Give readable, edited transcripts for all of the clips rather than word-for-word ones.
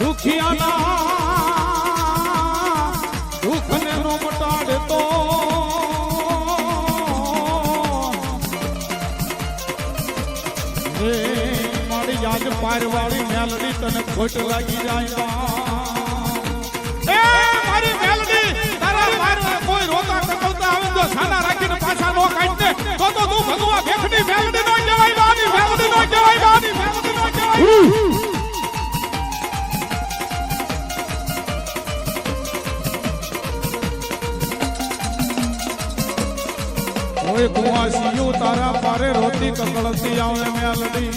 દુખિયાના દુઃખને નો મટાડતો મારી યાદ પારવાળી મેલડી તને ખોટ લાગી જાય મારી મેલડી તારા મારવા કોઈ રોતા ટકવતા આવે તો સાના રાખીને પાછા નો કાઢતે તો તું ભગવા ભેખની મેલડી નો કહેવાય બાની મેલડી નો કહેવાય બાની મેલડી નો કહેવાય કોઈ કુવાસીયું તારા પારે રોતી કકળતી આવે મેલડી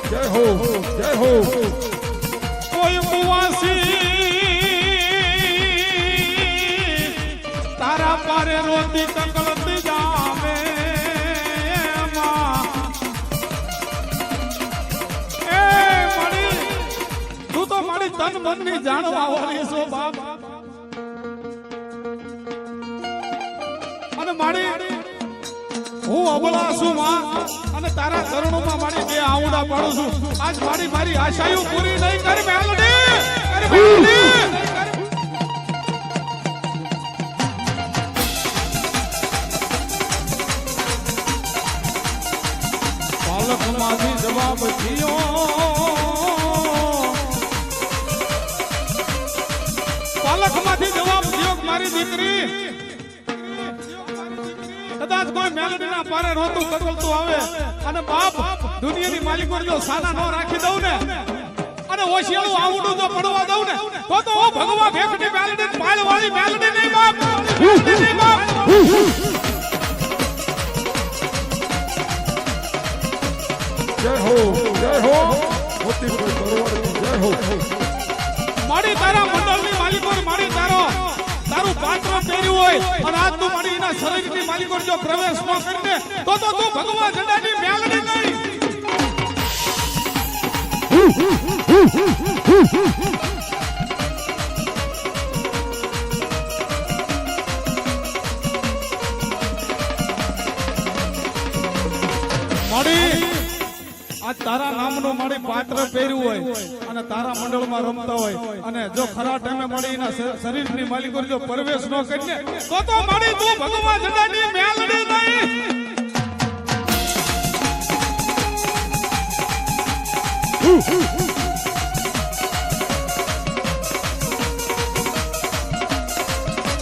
જય હો કોઈ કુવાસી તારા પારે રોતી કકળતી જાવે એ મળી તું તો મારી તન મનની જાણવા વાળી છો બાપ મારી હું અબળા છું માં અને તારા ચરણોમાં મારી બે આઉડા પાડું છું આજ મારી આશાઓ પૂરી નહીં કરી મેલડી પાલકમાંથી જવાબ થયો પાલકમાંથી જવાબ થયો મારી દીકરી કદાચ કોઈ મેલડીના પારે રોતું કકળતું આવે અને બાપ દુનિયાની માલિકો જો સાના નો રાખી દઉં ને અને ઓશિયાળું આવડું જો પડવા દઉં ને તો હું ભગવા ભેખની મેલડી પાળ વાળી મેલડી નહીં બાપ નહીં બાપ જય હો મોતી કોઈ પરવાડી જય હો મારી તારા મંડળની માલિકો મારી તારું પાત્ર પહેર્યું હોય અને આજ તું મારી એના શરીરની માલિકો જો પ્રવેશ ન કરીને તો તું ભગવાન ઝંડાની મેલડી નહીં મારી આજ તારા નામનું મારી પાત્ર પહેર્યું હોય અને તારા મંડળમાં રમતા હોય અને જો ખરા ટાઈમે મળી એના શરીરની માલિકો જો પ્રવેશ ન કરીને તો મારી તું ભગવાન ઝંડાની મેલડી નહીં